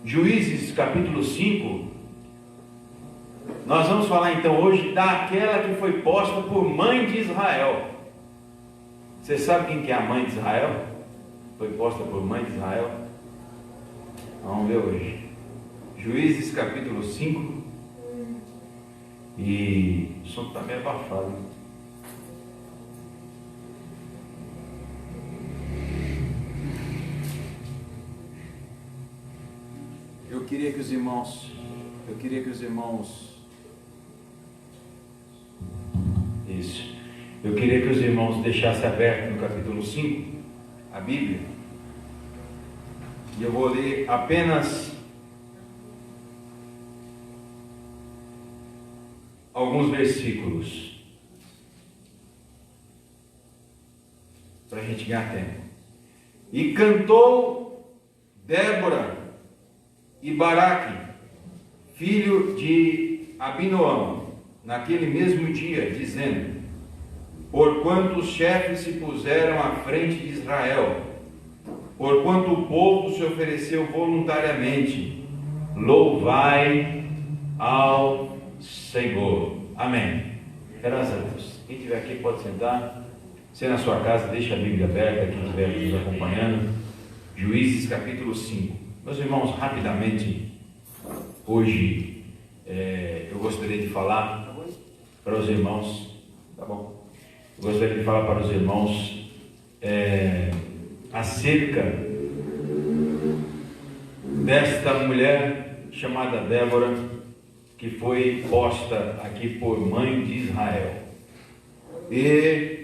Juízes capítulo 5, nós vamos falar então hoje daquela que foi posta por mãe de Israel. Você sabe quem que é a mãe de Israel? Foi posta por mãe de Israel? Vamos ver hoje. Juízes capítulo 5. E o som está meio abafado. Eu queria que os irmãos isso. Eu queria que os irmãos deixassem aberto no capítulo 5 a Bíblia. E eu vou ler apenas alguns versículos para a gente ganhar tempo. E cantou Débora e Baraque, filho de Abinoão, naquele mesmo dia, dizendo: porquanto os chefes se puseram à frente de Israel, porquanto o povo se ofereceu voluntariamente, louvai ao Senhor. Amém. Graças a Deus. Quem estiver aqui pode sentar. Você na sua casa, deixa a Bíblia aberta, quem estiver nos acompanhando. Juízes capítulo 5. Meus irmãos, rapidamente, hoje eu gostaria de falar para os irmãos, tá bom? Eu gostaria de falar para os irmãos acerca desta mulher chamada Débora, que foi posta aqui por mãe de Israel. E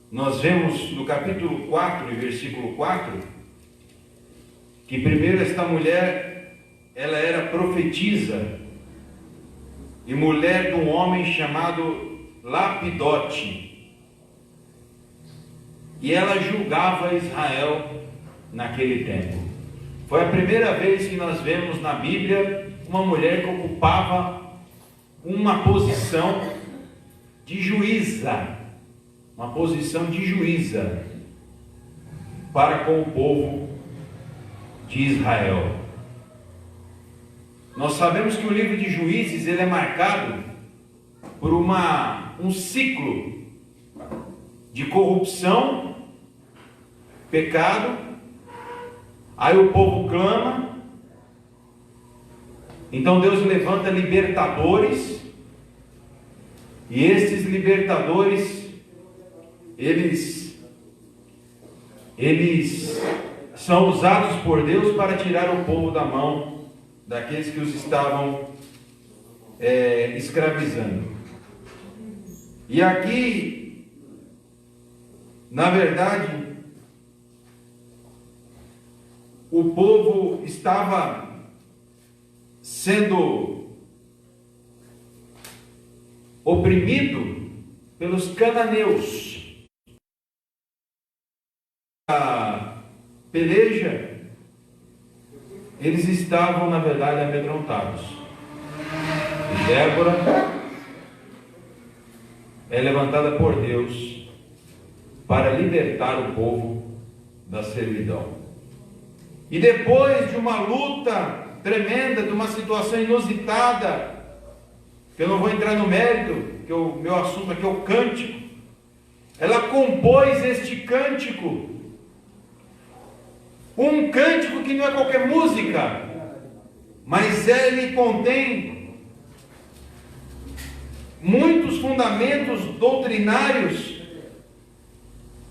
nós vemos no capítulo 4, versículo 4, que primeiro esta mulher, ela era profetisa e mulher de um homem chamado Lapidote, e ela julgava Israel naquele tempo. Foi a primeira vez que nós vemos na Bíblia uma mulher que ocupava uma posição de juíza, para com o povo de Israel. Nós sabemos que o livro de Juízes ele é marcado por um ciclo de corrupção, pecado. Aí o povo clama, então Deus levanta libertadores, e esses libertadores eles são usados por Deus para tirar o povo da mão daqueles que os estavam escravizando. E aqui, na verdade, o povo estava sendo oprimido pelos cananeus. A peleja, eles estavam, na verdade, amedrontados. E Débora é levantada por Deus para libertar o povo da servidão. E depois de uma luta tremenda, de uma situação inusitada, que eu não vou entrar no mérito, que o meu assunto aqui é o cântico, ela compôs este cântico. Um cântico que não é qualquer música, mas ele contém muitos fundamentos doutrinários,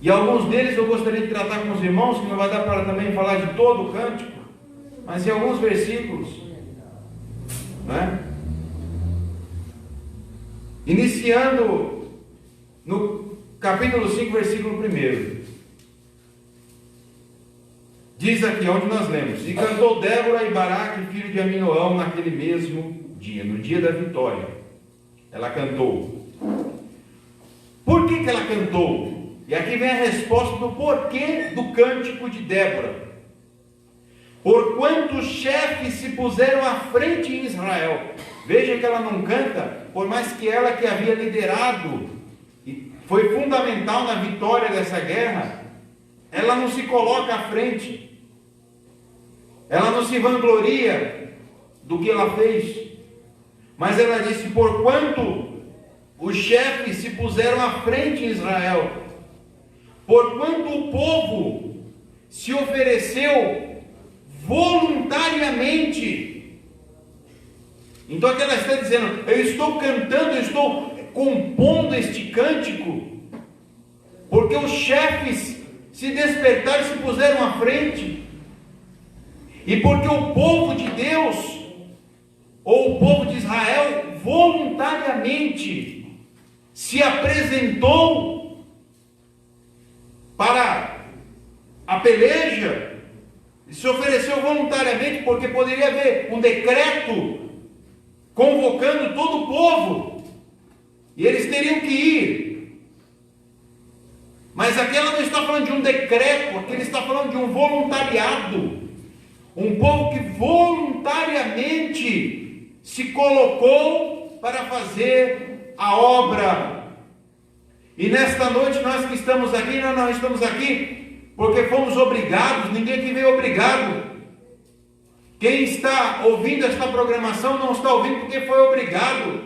e alguns deles eu gostaria de tratar com os irmãos, que não vai dar para também falar de todo o cântico, mas em alguns versículos, né? Iniciando no capítulo 5, versículo 1. Diz aqui onde nós lemos: e cantou Débora e Baraque, filho de Abinoão, naquele mesmo dia, no dia da vitória. Ela cantou. Por que ela cantou? E aqui vem a resposta do porquê do cântico de Débora. Porquanto os chefes se puseram à frente em Israel. Veja que ela não canta, por mais que ela que havia liderado e foi fundamental na vitória dessa guerra, ela não se coloca à frente. Ela não se vangloria do que ela fez, mas ela disse: porquanto os chefes se puseram à frente em Israel, porquanto o povo se ofereceu voluntariamente. Então aqui ela está dizendo: eu estou cantando, eu estou compondo este cântico, porque os chefes se despertaram e se puseram à frente, e porque o povo de Deus, ou o povo de Israel, voluntariamente se apresentou para a peleja, e se ofereceu voluntariamente, porque poderia haver um decreto convocando todo o povo, e eles teriam que ir. Mas aqui ela não está falando de um decreto, aqui ele está falando de um voluntariado, um povo que voluntariamente se colocou para fazer a obra. E nesta noite nós que estamos aqui, nós não estamos aqui porque fomos obrigados, ninguém aqui veio obrigado. Quem está ouvindo esta programação não está ouvindo porque foi obrigado.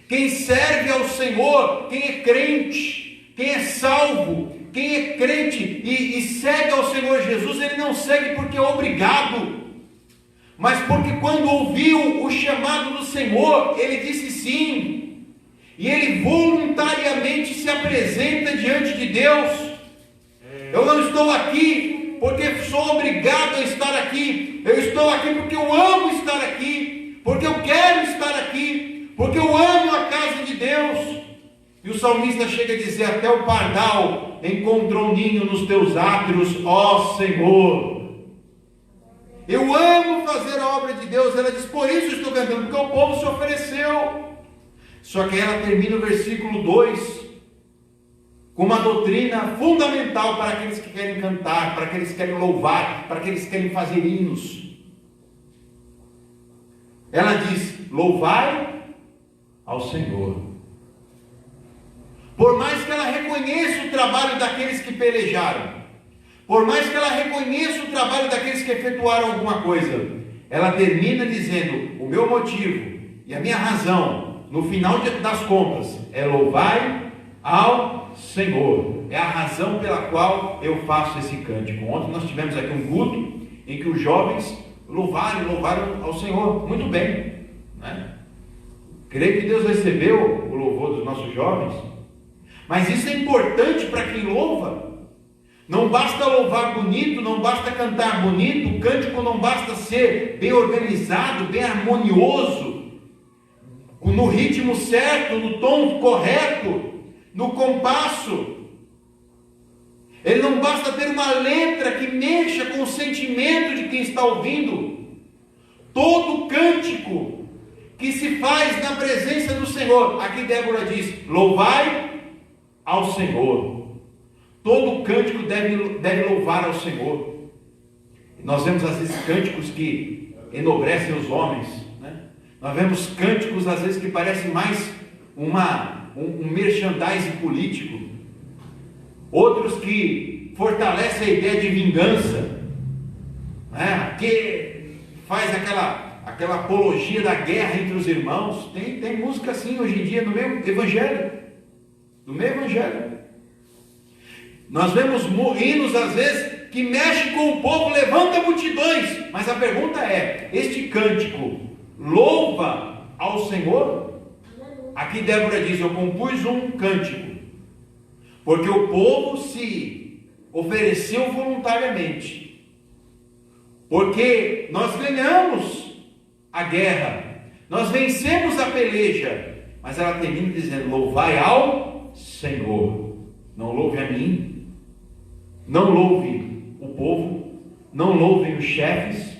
Quem serve ao Senhor, quem é crente, quem é salvo, quem é crente e segue ao Senhor Jesus, ele não segue porque é obrigado, mas porque quando ouviu o chamado do Senhor, ele disse sim, e ele voluntariamente se apresenta diante de Deus. Eu não estou aqui porque sou obrigado a estar aqui, eu estou aqui porque eu amo estar aqui, porque eu quero estar aqui, porque eu amo a casa de Deus. E o salmista chega a dizer: até o pardal encontrou um ninho nos teus átrios, ó Senhor. Eu amo fazer a obra de Deus. Ela diz: por isso estou cantando, porque o povo se ofereceu. Só que ela termina o versículo 2 com uma doutrina fundamental para aqueles que querem cantar, para aqueles que querem louvar, para aqueles que querem fazer hinos. Ela diz: louvai ao Senhor. Por mais que ela reconheça o trabalho daqueles que pelejaram, por mais que ela reconheça o trabalho daqueles que efetuaram alguma coisa, ela termina dizendo: o meu motivo e a minha razão, no final das contas, é louvar ao Senhor. É a razão pela qual eu faço esse cântico. Ontem nós tivemos aqui um culto em que os jovens louvaram ao Senhor. Muito bem, né? Creio que Deus recebeu o louvor dos nossos jovens. Mas isso é importante para quem louva. Não basta louvar bonito, não basta cantar bonito, o cântico não basta ser bem organizado, bem harmonioso, no ritmo certo, no tom correto, no compasso. Ele não basta ter uma letra que mexa com o sentimento de quem está ouvindo. Todo cântico que se faz na presença do Senhor, aqui Débora diz: louvai ao Senhor. Todo cântico deve louvar ao Senhor. Nós vemos às vezes cânticos que enobrecem os homens, né? Nós vemos cânticos às vezes que parecem mais um merchandising político, outros que fortalecem a ideia de vingança, né? Que faz aquela apologia da guerra entre os irmãos. Tem música assim hoje em dia no meio evangélico. Nós vemos hinos às vezes que mexem com o povo, levanta multidões, mas a pergunta é: este cântico louva ao Senhor? Aqui Débora diz: eu compus um cântico porque o povo se ofereceu voluntariamente, porque nós ganhamos a guerra, nós vencemos a peleja. Mas ela termina dizendo: louvai ao Senhor. Não louve a mim, não louve o povo, não louvem os chefes,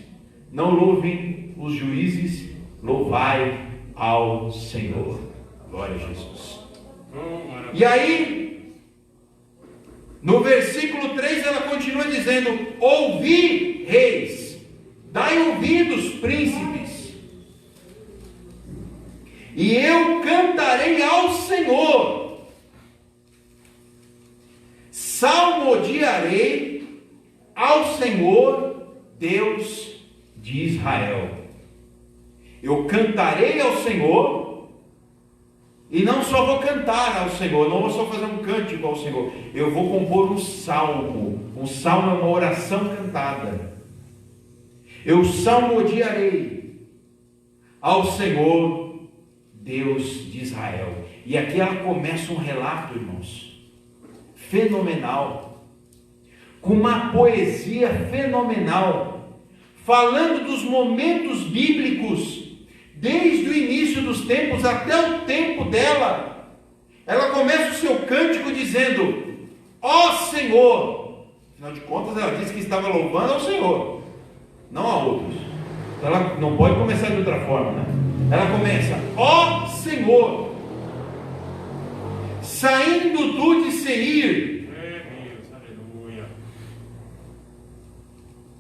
não louvem os juízes, louvai ao Senhor. Glória a Jesus. E aí, no versículo 3, ela continua dizendo: ouvi, reis, dai ouvidos, príncipes, e eu cantarei ao Senhor, salmodiarei ao Senhor Deus de Israel. Eu cantarei ao Senhor, e não só vou cantar ao Senhor, não vou só fazer um cântico ao Senhor, eu vou compor um salmo. Um salmo é uma oração cantada. Eu salmodiarei ao Senhor, Deus de Israel. E aqui ela começa um relato, irmãos, fenomenal, com uma poesia fenomenal, falando dos momentos bíblicos, desde o início dos tempos até o tempo dela. Ela começa o seu cântico dizendo: ó Senhor. Afinal de contas, ela disse que estava louvando ao Senhor, não a outros. Então ela não pode começar de outra forma, né? Ela começa: ó Senhor, saindo tu de Seir.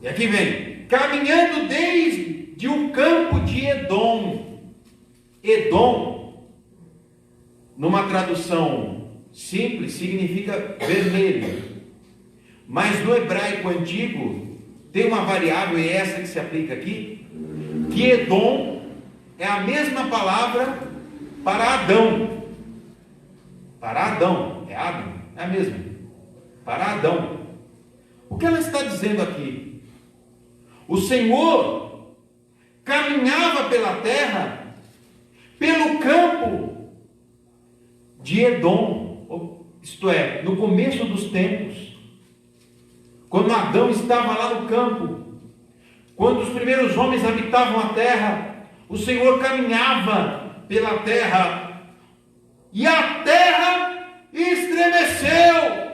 E aqui vem: caminhando desde o campo de Edom. Edom, numa tradução simples, significa vermelho. Mas no hebraico antigo tem uma variável, e é essa que se aplica aqui, que Edom é a mesma palavra para Adão. Para Adão, é Adão, é a mesma. Para Adão. O que ela está dizendo aqui? O Senhor caminhava pela terra, pelo campo de Edom, isto é, no começo dos tempos, quando Adão estava lá no campo, quando os primeiros homens habitavam a terra, o Senhor caminhava pela terra, e a terra estremeceu.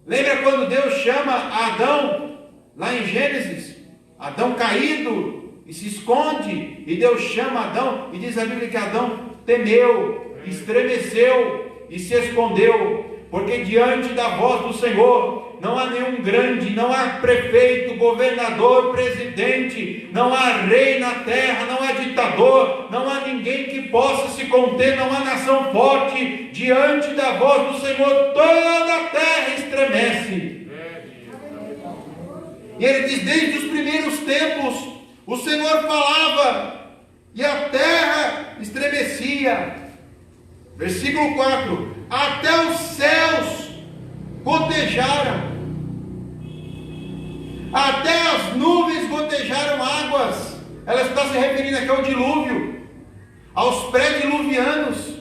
Lembra quando Deus chama Adão, lá em Gênesis? Adão caído, e se esconde, e Deus chama Adão, e diz a Bíblia que Adão temeu, estremeceu, e se escondeu, porque diante da voz do Senhor, não há nenhum grande, não há prefeito, governador, presidente, não há rei na terra, não há ditador, não há ninguém que possa se conter, não há nação forte, diante da voz do Senhor, toda a terra estremece. E ele diz: desde os primeiros tempos, o Senhor falava, e a terra estremecia. Versículo 4: até os céus gotejaram, até as nuvens gotejaram águas. Ela está se referindo aqui ao dilúvio, aos pré-diluvianos,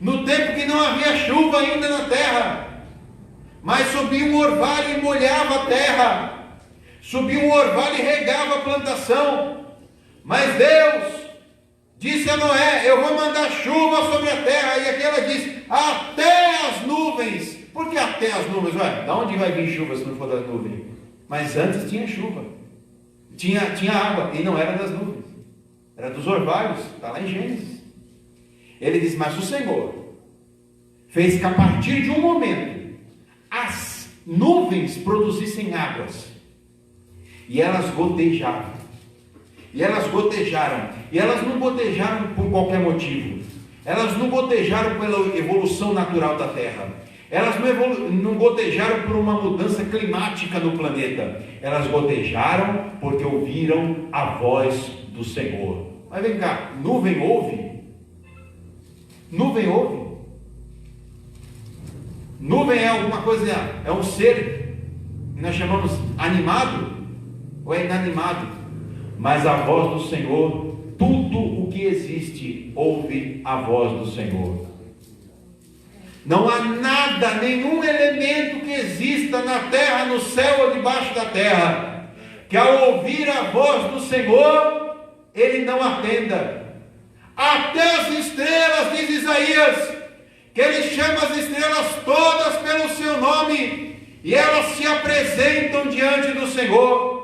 no tempo que não havia chuva ainda na terra, mas subia um orvalho e molhava a terra, subia um orvalho e regava a plantação. Mas Deus disse a Noé: eu vou mandar chuva sobre a terra. E aqui ela diz: até as nuvens. Por que até as nuvens? Ué, da onde vai vir chuva se não for das nuvens? Mas antes tinha chuva, tinha água, e não era das nuvens, era dos orvalhos. Está lá em Gênesis. Ele diz: mas o Senhor fez que a partir de um momento as nuvens produzissem águas, e elas gotejavam. E elas gotejaram, e elas não gotejaram por qualquer motivo, elas não gotejaram pela evolução natural da terra, elas não gotejaram por uma mudança climática no planeta, elas gotejaram porque ouviram a voz do Senhor. Mas vem cá, nuvem ouve? Nuvem ouve? Nuvem é alguma coisa, é um ser que nós chamamos animado ou é inanimado? Mas a voz do Senhor, tudo o que existe ouve a voz do Senhor. Não há nada, nenhum elemento que exista na terra, no céu ou debaixo da terra, que ao ouvir a voz do Senhor, ele não atenda. Até as estrelas, diz Isaías, que ele chama as estrelas todas pelo seu nome, e elas se apresentam diante do Senhor.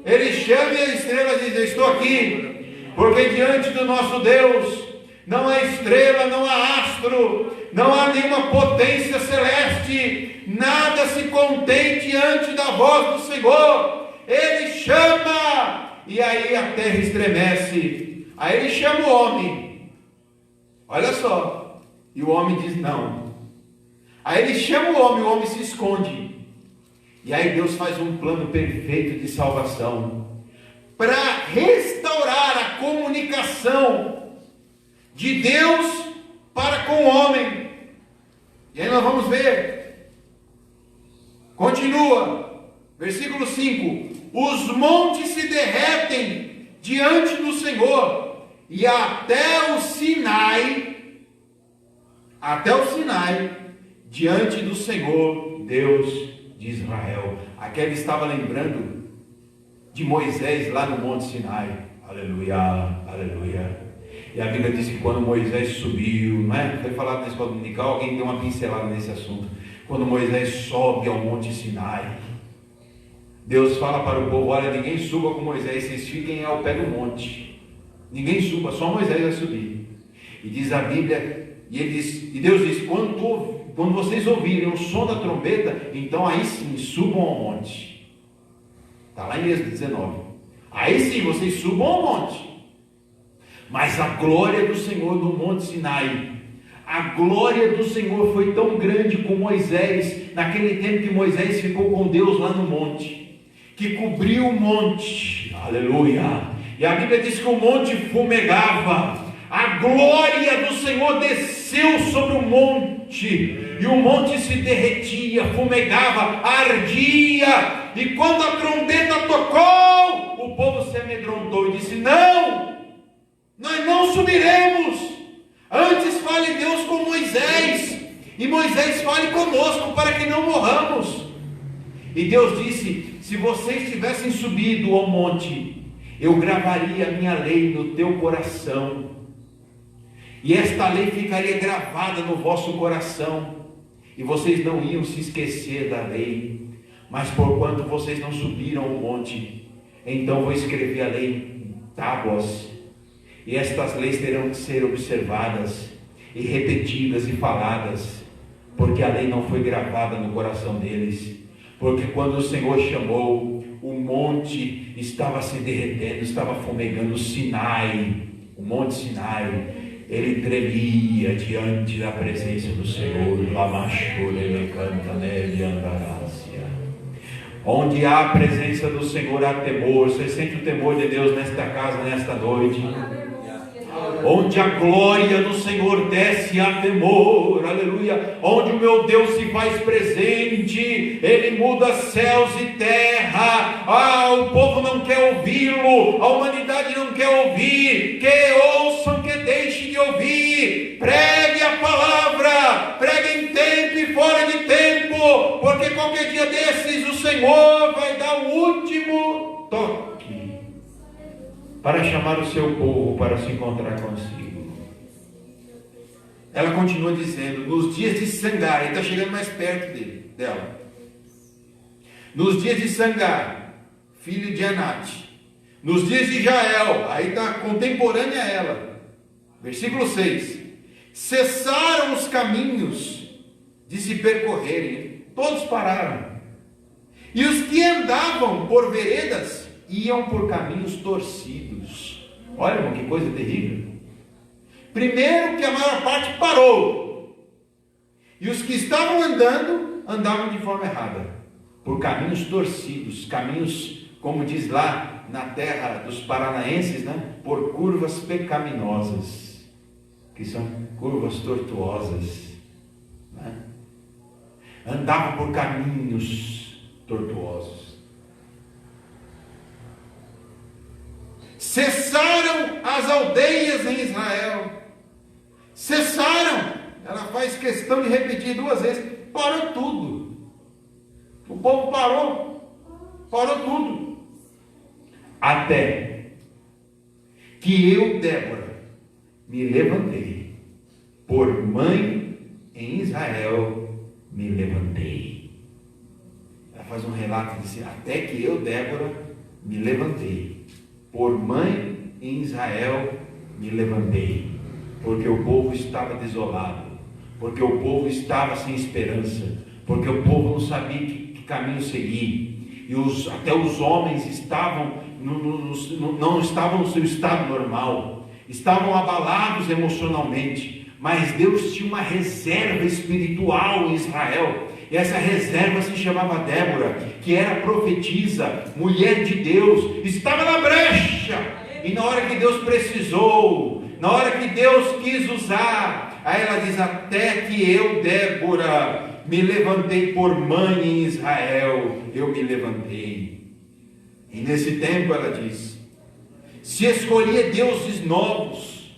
Ele chama e a estrela diz: eu estou aqui, porque diante do nosso Deus não há estrela, não há astro, não há nenhuma potência celeste, nada se contém diante da voz do Senhor. Ele chama, e aí a terra estremece. Aí ele chama o homem, olha só, e o homem diz não. Aí ele chama o homem se esconde, E aí Deus faz um plano perfeito de salvação para restaurar a comunicação de Deus para com o homem. E aí nós vamos ver. Continua. Versículo 5. Os montes se derretem diante do Senhor, e até o Sinai, diante do Senhor, Deus de Israel. Aqui ele estava lembrando de Moisés lá no Monte Sinai. Aleluia, aleluia. E a Bíblia diz que quando Moisés subiu, não é? Foi falado na escola dominical, alguém deu uma pincelada nesse assunto. Quando Moisés sobe ao Monte Sinai, Deus fala para o povo: olha, ninguém suba com Moisés, vocês fiquem ao pé do monte. Ninguém suba, só Moisés vai subir. E diz a Bíblia, e Deus diz: quando vocês ouvirem o som da trombeta, então aí sim subam ao monte. Está lá em Êxodo 19. Aí sim vocês subam ao monte. Mas a glória do Senhor no Monte Sinai, a glória do Senhor foi tão grande com Moisés, naquele tempo que Moisés ficou com Deus lá no monte, que cobriu o monte. Aleluia. E a Bíblia diz que o monte fumegava. A glória do Senhor desceu sobre o monte, e o monte se derretia, fumegava, ardia. E quando a trombeta tocou, o povo se amedrontou e disse: não, nós não subiremos. Antes fale Deus com Moisés, e Moisés fale conosco, para que não morramos. E Deus disse: se vocês tivessem subido ao monte, eu gravaria a minha lei no teu coração, e esta lei ficaria gravada no vosso coração, e vocês não iam se esquecer da lei. Mas porquanto vocês não subiram ao monte, então vou escrever a lei em tábuas, e estas leis terão que ser observadas e repetidas e faladas, porque a lei não foi gravada no coração deles. Porque quando o Senhor chamou, o monte estava se derretendo, estava fumegando. O Sinai, o Monte Sinai, ele tremia diante da presença do Senhor. Onde há a presença do Senhor, há temor. Você sente o temor de Deus nesta casa, nesta noite? Onde a glória do Senhor desce, há temor. Aleluia. Onde o meu Deus se faz presente, Ele muda céus e terra. O povo não quer ouvi-lo, a humanidade não quer ouvir. Que ouçam, que deixem de ouvir. Pregue a palavra, pregue em tempo e fora de tempo, porque qualquer dia desses o Senhor vai dar o último toque para chamar o seu povo para se encontrar consigo. Ela continua dizendo: nos dias de Sangar, ele está chegando mais perto dela. Nos dias de Sangar, filho de Anate, nos dias de Jael, aí está contemporânea a ela. Versículo 6: cessaram os caminhos de se percorrerem, todos pararam, e os que andavam por veredas iam por caminhos torcidos. Olha, irmão, que coisa terrível. Primeiro que a maior parte parou, e os que estavam andando, andavam de forma errada, por caminhos torcidos, caminhos, como diz lá na terra dos paranaenses, né? Por curvas pecaminosas, que são curvas tortuosas, né? Andavam por caminhos tortuosos. Cessaram as aldeias em Israel. Cessaram. Ela faz questão de repetir 2 vezes. Parou tudo. O povo parou. Parou tudo. Até que eu, Débora, me levantei. Por mãe em Israel me levantei. Ela faz um relato de até que eu, Débora, me levantei. Por mãe em Israel me levantei, porque o povo estava desolado, porque o povo estava sem esperança, porque o povo não sabia que caminho seguir, e até os homens estavam não estavam no seu estado normal, estavam abalados emocionalmente, mas Deus tinha uma reserva espiritual em Israel. E essa reserva se chamava Débora, que era profetisa, mulher de Deus, estava na brecha. E na hora que Deus precisou, na hora que Deus quis usar, aí ela diz: até que eu, Débora, me levantei por mãe em Israel, eu me levantei. E nesse tempo ela diz: se escolhia deuses novos.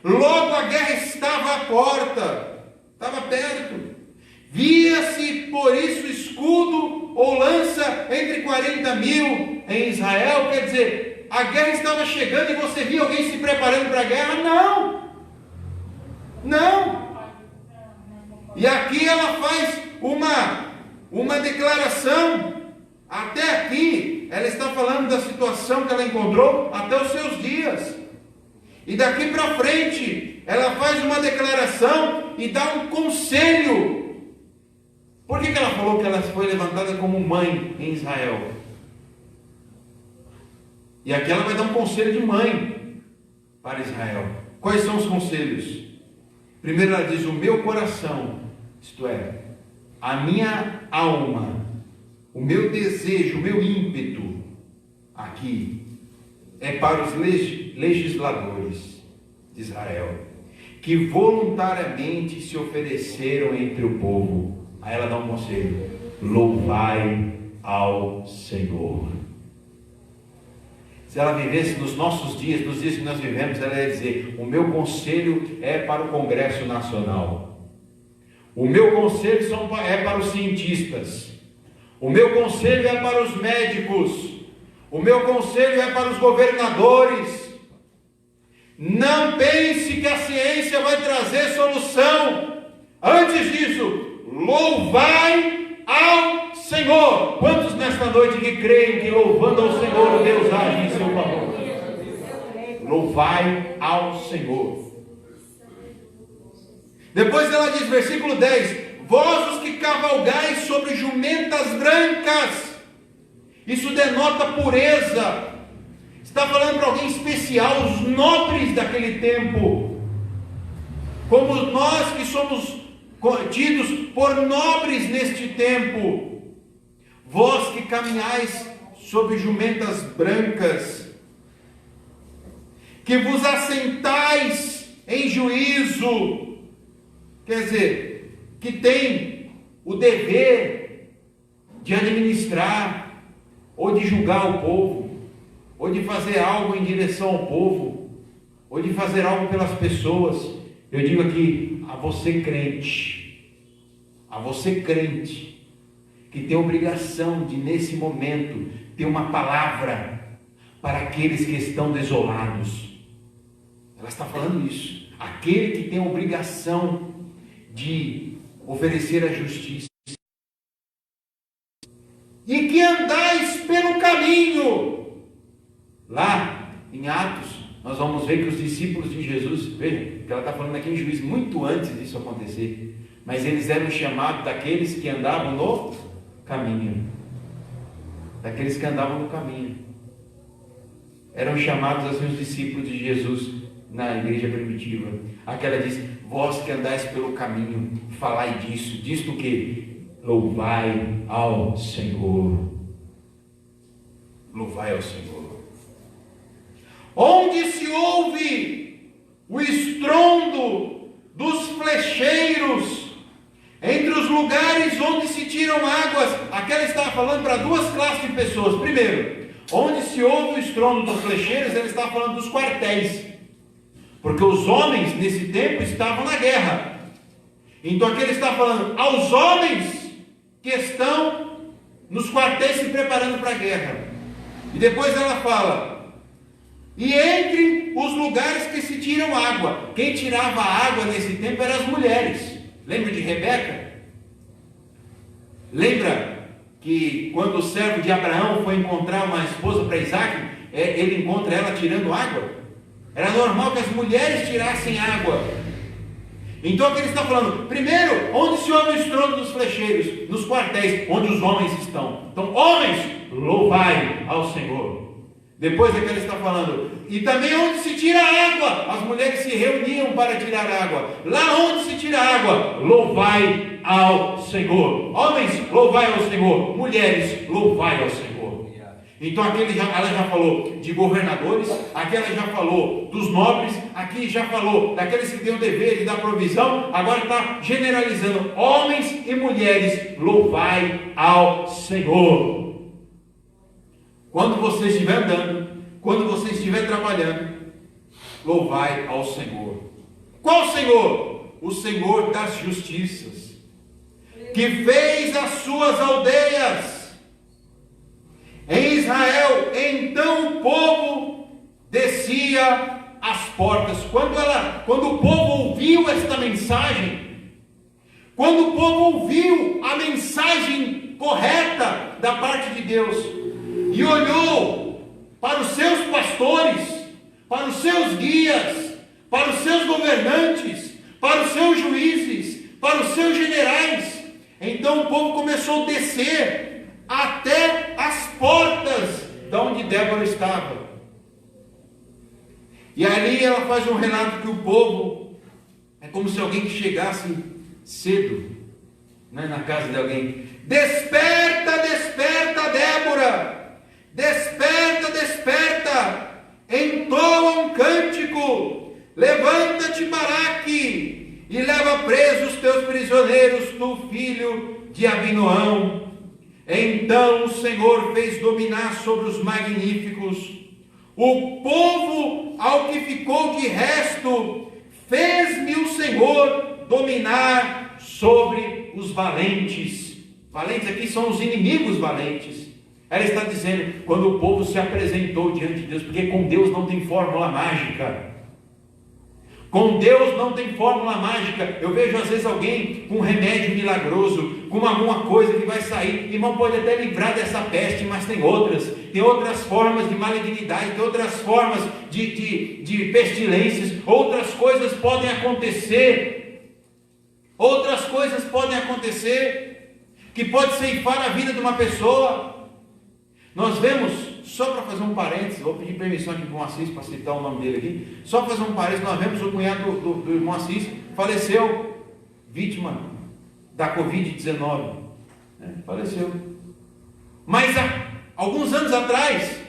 Logo a guerra estava à porta, estava perto. Via-se por isso escudo ou lança entre 40.000 em Israel. Quer dizer, a guerra estava chegando e você via alguém se preparando para a guerra? Não, não. E aqui ela faz uma declaração. Até aqui ela está falando da situação que ela encontrou até os seus dias. E daqui para frente ela faz uma declaração e dá um conselho. Por que ela falou que ela foi levantada como mãe em Israel? E aqui ela vai dar um conselho de mãe para Israel. Quais são os conselhos? Primeiro ela diz: o meu coração, isto é, a minha alma, o meu desejo, o meu ímpeto aqui é para os legisladores de Israel, que voluntariamente se ofereceram entre o povo. Aí ela dá um conselho: louvai ao Senhor. Se ela vivesse nos nossos dias, nos dias que nós vivemos, ela ia dizer: o meu conselho é para o Congresso Nacional, o meu conselho é para os cientistas, o meu conselho é para os médicos, o meu conselho é para os governadores. Não pense que a ciência vai trazer solução. Antes disso, louvai ao Senhor. Quantos nesta noite que creem que louvando ao Senhor Deus age em seu favor? Louvai ao Senhor. Depois ela diz, versículo 10: vós os que cavalgais sobre jumentas brancas. Isso denota pureza. Está falando para alguém especial, os nobres daquele tempo, como nós que somos tidos por nobres neste tempo. Vós que caminhais sobre jumentas brancas, que vos assentais em juízo, quer dizer, que tem o dever de administrar, ou de julgar o povo, ou de fazer algo em direção ao povo, ou de fazer algo pelas pessoas. Eu digo aqui a você crente, que tem obrigação de nesse momento ter uma palavra para aqueles que estão desolados. Ela está falando isso. Aquele que tem a obrigação de oferecer a justiça. E que andais pelo caminho. Lá em Atos, nós vamos ver que os discípulos de Jesus, vejam, que ela está falando aqui em Juízes, muito antes disso acontecer, mas eles eram chamados daqueles que andavam no caminho. Daqueles que andavam no caminho. Eram chamados assim os discípulos de Jesus na igreja primitiva. Aquela diz: vós que andais pelo caminho, falai disso. Disto que? Louvai ao Senhor. Louvai ao Senhor. Onde se ouve o estrondo dos flecheiros, entre os lugares onde se tiram águas. Aquela estava falando para duas classes de pessoas. Primeiro, onde se ouve o estrondo dos flecheiros, ela estava falando dos quartéis, porque os homens nesse tempo estavam na guerra. Então aqui ele está falando aos homens que estão nos quartéis se preparando para a guerra. E depois ela fala: e entre os lugares que se tiram água. Quem tirava água nesse tempo eram as mulheres. Lembra de Rebeca? Lembra que quando o servo de Abraão foi encontrar uma esposa para Isaac, ele encontra ela tirando água? Era normal que as mulheres tirassem água. Então aqui ele está falando, primeiro, onde se ouve o estrondo dos flecheiros? Nos quartéis, onde os homens estão. Então, homens, louvai ao Senhor. Depois é que ele está falando, e também onde se tira água, as mulheres se reuniam para tirar água. Lá onde se tira água, louvai ao Senhor. Homens, louvai ao Senhor. Mulheres, louvai ao Senhor. Então ela já falou de governadores, aqui ela já falou dos nobres, aqui já falou daqueles que têm o dever de dar provisão, agora está generalizando: homens e mulheres, louvai ao Senhor. Quando você estiver andando, quando você estiver trabalhando, louvai ao Senhor. Qual Senhor? O Senhor das justiças, que fez as suas aldeias em Israel. Então o povo descia as portas. Quando o povo ouviu esta mensagem, quando o povo ouviu a mensagem correta da parte de Deus, e olhou para os seus pastores, para os seus guias, para os seus governantes, para os seus juízes, para os seus generais, então o povo começou a descer até as portas de onde Débora estava. E ali ela faz um relato que o povo é como se alguém que chegasse cedo, né, na casa de alguém: desperta, desperta, Débora, desperta, desperta, entoa um cântico, levanta-te, Baraque, e leva presos os teus prisioneiros, tu filho de Abinoão. Então o Senhor fez dominar sobre os magníficos o povo, ao que ficou de resto, fez-me o Senhor dominar sobre os valentes. Valentes aqui são os inimigos valentes. Ela está dizendo, quando o povo se apresentou diante de Deus, porque com Deus não tem fórmula mágica. Com Deus não tem fórmula mágica. Eu vejo às vezes alguém com um remédio milagroso, com alguma coisa que vai sair. Irmão, pode até livrar dessa peste, mas tem outras formas de malignidade, tem outras formas de pestilências, outras coisas podem acontecer. Outras coisas podem acontecer que pode ceifar a vida de uma pessoa. Nós vemos, só para fazer um parênteses, vou pedir permissão aqui para o Assis para citar o nome dele aqui. Só para fazer um parênteses, nós vemos o cunhado do irmão Assis, faleceu, vítima da Covid-19, né? Faleceu. Mas há alguns anos atrás,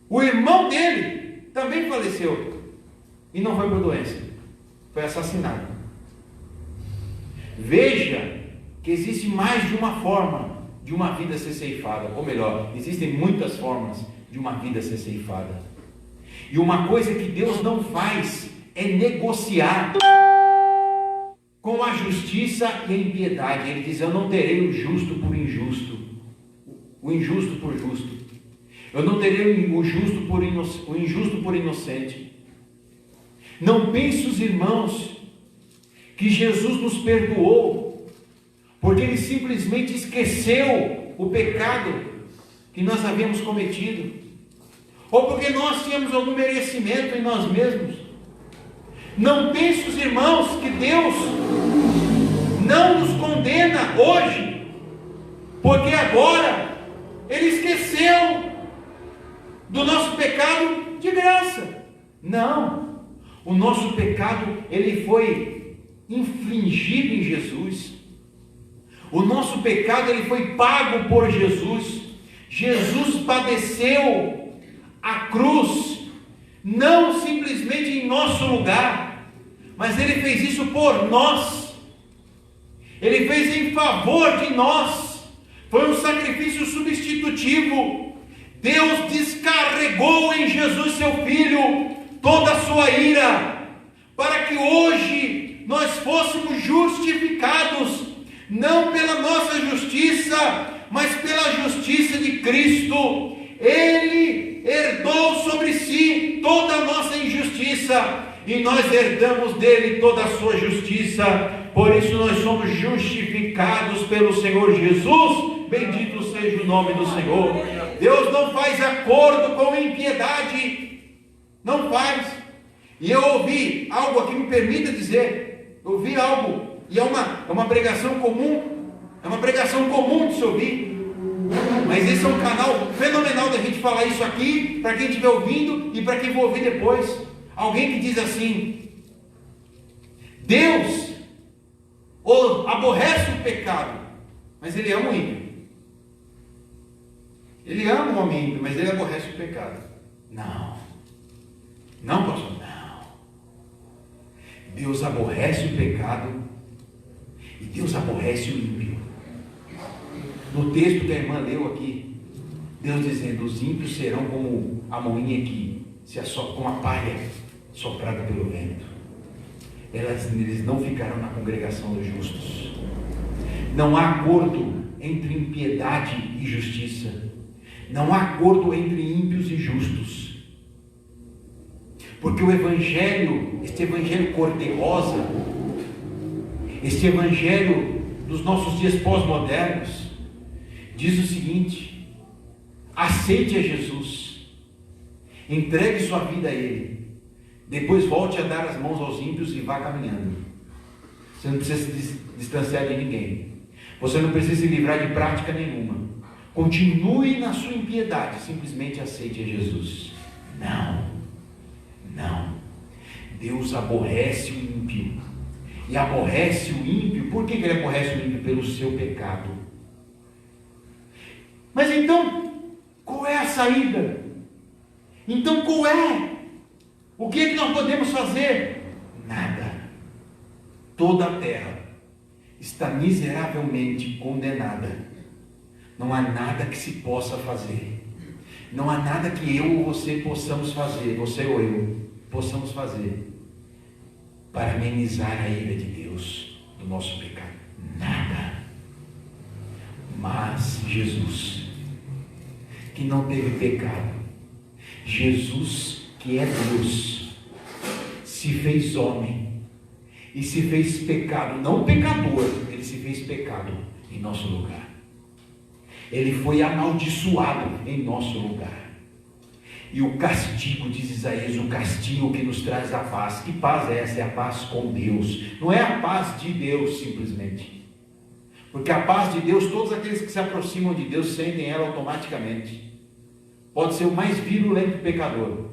o irmão dele também faleceu, e não foi por doença, foi assassinado. Veja que existe mais de uma forma de uma vida ser ceifada, ou melhor, existem muitas formas de uma vida ser ceifada. E uma coisa que Deus não faz é negociar com a justiça e a impiedade. Ele diz: eu não terei o justo por injusto, o injusto por justo. Eu não terei o injusto por inocente. Não pense, os irmãos, que Jesus nos perdoou porque Ele simplesmente esqueceu o pecado que nós havíamos cometido, ou porque nós tínhamos algum merecimento em nós mesmos. Não pense, os irmãos, que Deus não nos condena hoje, porque agora Ele esqueceu do nosso pecado de graça. Não, o nosso pecado, ele foi infligido em Jesus. O nosso pecado, ele foi pago por Jesus. Jesus padeceu a cruz, não simplesmente em nosso lugar, mas Ele fez isso por nós. Ele fez em favor de nós. Foi um sacrifício substitutivo. Deus descarregou em Jesus, seu Filho, toda a sua ira, para que hoje nós fôssemos justificados, não pela nossa justiça, mas pela justiça de Cristo. Ele herdou sobre si toda a nossa injustiça, e nós herdamos dele toda a sua justiça. Por isso nós somos justificados pelo Senhor Jesus. Bendito seja o nome do Senhor. Deus não faz acordo com impiedade, não faz. E eu ouvi algo aqui, me permita dizer, eu ouvi algo, e é uma pregação comum, é uma pregação comum de se ouvir, mas esse é um canal fenomenal da gente falar isso aqui, para quem estiver ouvindo e para quem for ouvir depois. Alguém que diz assim: Deus ou aborrece o pecado, mas ele ama o ímpio. Ele ama o homem ímpio, mas ele aborrece o pecado. Não, pastor, não. Deus aborrece o pecado e Deus aborrece o ímpio. No texto que a irmã leu aqui, Deus dizendo: os ímpios serão como a moinha como a palha soprada pelo vento. Eles não ficarão na congregação dos justos. Não há acordo entre impiedade e justiça. Não há acordo entre ímpios e justos. Porque o evangelho, este evangelho cor-de-rosa, este evangelho dos nossos dias pós-modernos, diz o seguinte: aceite a Jesus, entregue sua vida a Ele, depois volte a dar as mãos aos ímpios e vá caminhando. Você não precisa se distanciar de ninguém, você não precisa se livrar de prática nenhuma. Continue na sua impiedade, simplesmente aceite a Jesus. Não. Deus aborrece o ímpio. E aborrece o ímpio. Por que ele aborrece o ímpio? Pelo seu pecado. Mas então, qual é a saída? Então qual é? O que é que nós podemos fazer? Nada. Toda a terra está miseravelmente condenada. Não há nada que se possa fazer. Não há nada que eu ou você possamos fazer, você ou eu, possamos fazer para amenizar a ira de Deus do nosso pecado. Nada. Mas Jesus, que não teve pecado, Jesus, que é Deus, se fez homem e se fez pecado, não pecador, ele se fez pecado em nosso lugar. Ele foi amaldiçoado em nosso lugar. E o castigo, diz Isaías, o castigo que nos traz a paz. Que paz é essa? É a paz com Deus. Não é a paz de Deus simplesmente. Porque a paz de Deus, todos aqueles que se aproximam de Deus sentem ela automaticamente. Pode ser o mais virulento pecador.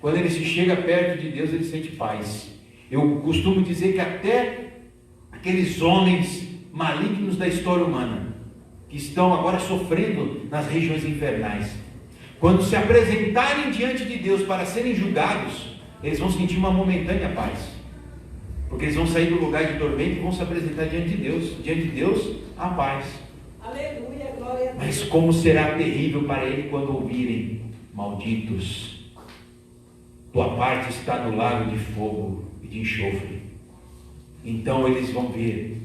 Quando ele se chega perto de Deus, ele sente paz. Eu costumo dizer que até aqueles homens malignos da história humana, que estão agora sofrendo nas regiões infernais, quando se apresentarem diante de Deus para serem julgados, eles vão sentir uma momentânea paz, porque eles vão sair do lugar de tormento e vão se apresentar diante de Deus. Diante de Deus, a paz. Aleluia, glória a Deus. Mas como será terrível para ele quando ouvirem: malditos, tua parte está no lago de fogo e de enxofre. Então eles vão ver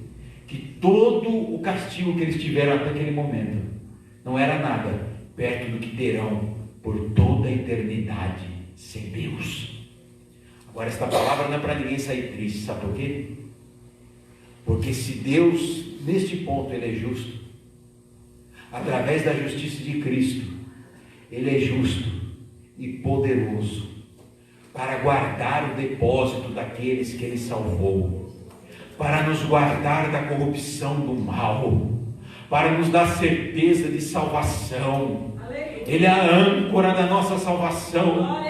que todo o castigo que eles tiveram até aquele momento não era nada perto do que terão por toda a eternidade sem Deus. Agora, esta palavra não é para ninguém sair triste, sabe por quê? Porque se Deus, neste ponto, Ele é justo, através da justiça de Cristo, Ele é justo e poderoso para guardar o depósito daqueles que Ele salvou, para nos guardar da corrupção do mal, para nos dar certeza de salvação. Ele é a âncora da nossa salvação.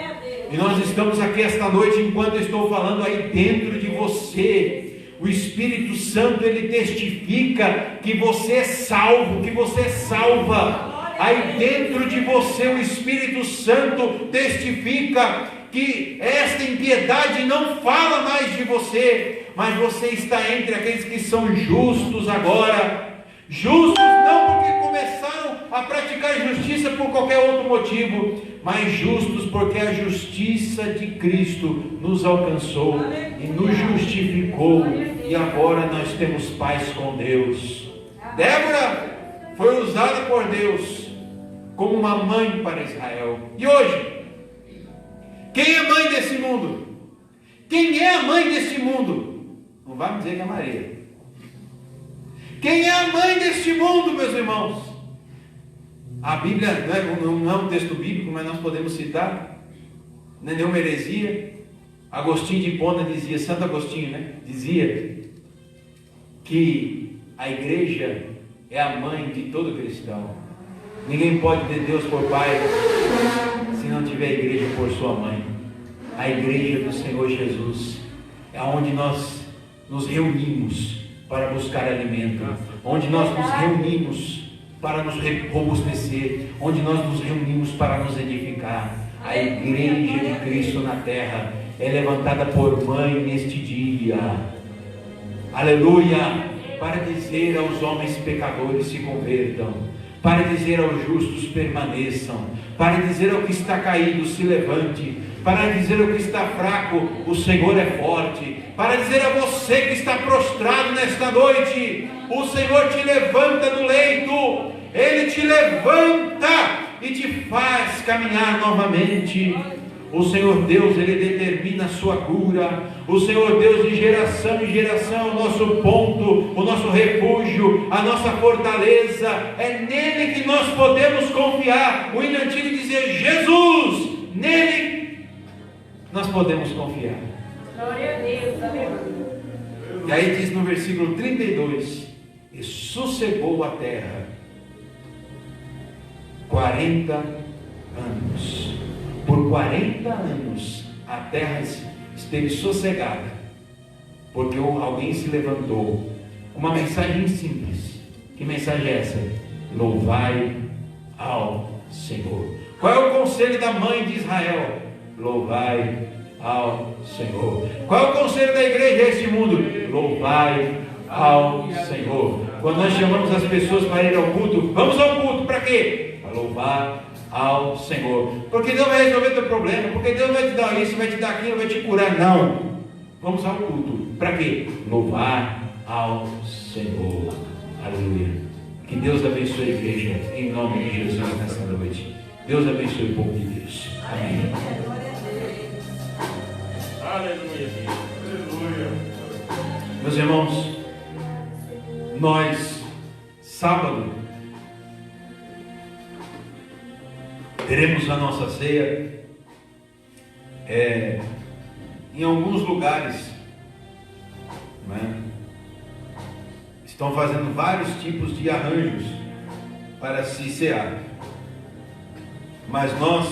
E nós estamos aqui esta noite, enquanto eu estou falando, aí dentro de você, o Espírito Santo, ele testifica que você é salvo, que você é salva. Aí dentro de você, o Espírito Santo testifica que esta impiedade não fala mais de você, mas você está entre aqueles que são justos agora. Justos não porque começaram a praticar justiça por qualquer outro motivo, mas justos porque a justiça de Cristo nos alcançou e nos justificou, e agora nós temos paz com Deus. Débora foi usada por Deus como uma mãe para Israel. E hoje, quem é mãe desse mundo? Quem é a mãe desse mundo? Não vai me dizer que é Maria. Quem é a mãe deste mundo, meus irmãos? A Bíblia não é um texto bíblico, mas nós podemos citar. Não é nenhuma heresia. Agostinho de Hipona dizia, Santo Agostinho, dizia que a igreja é a mãe de todo cristão. Ninguém pode ter Deus por pai se não tiver a igreja por sua mãe. A igreja do Senhor Jesus é onde nós nos reunimos para buscar alimento, onde nós nos reunimos para nos robustecer, onde nós nos reunimos para nos edificar. A igreja de Cristo na terra é levantada por mãe neste dia, aleluia, para dizer aos homens pecadores: se convertam, para dizer aos justos: permaneçam, para dizer ao que está caído: se levante, para dizer ao que está fraco: o Senhor é forte, para dizer a você que está prostrado nesta noite: o Senhor te levanta do leito, Ele te levanta e te faz caminhar novamente. O Senhor Deus, Ele determina a sua cura. O Senhor Deus, de geração em geração, é o nosso ponto, o nosso refúgio, a nossa fortaleza. É nele que nós podemos confiar. O hino antigo dizia: Jesus, nele nós podemos confiar. Glória a Deus, aleluia. E aí diz no versículo 32: e sossegou a terra 40 anos. Por 40 anos a terra esteve sossegada, porque alguém se levantou. Uma mensagem simples. Que mensagem é essa? Louvai ao Senhor. Qual é o conselho da mãe de Israel? Louvai ao Senhor. Qual é o conselho da igreja a este mundo? Louvai ao Senhor. Quando nós chamamos as pessoas para ir ao culto, vamos ao culto para quê? Para louvar ao Senhor. Porque Deus vai resolver teu problema, porque Deus vai te dar isso, vai te dar aquilo, vai te curar. Não. Vamos ao culto. Para quê? Louvar ao Senhor. Aleluia. Que Deus abençoe a igreja em nome de Jesus nessa noite. Deus abençoe o povo de Deus. Amém. Aleluia. Aleluia. Meus irmãos, nós sábado teremos a nossa ceia em alguns lugares, né? Estão fazendo vários tipos de arranjos para se cear, mas nós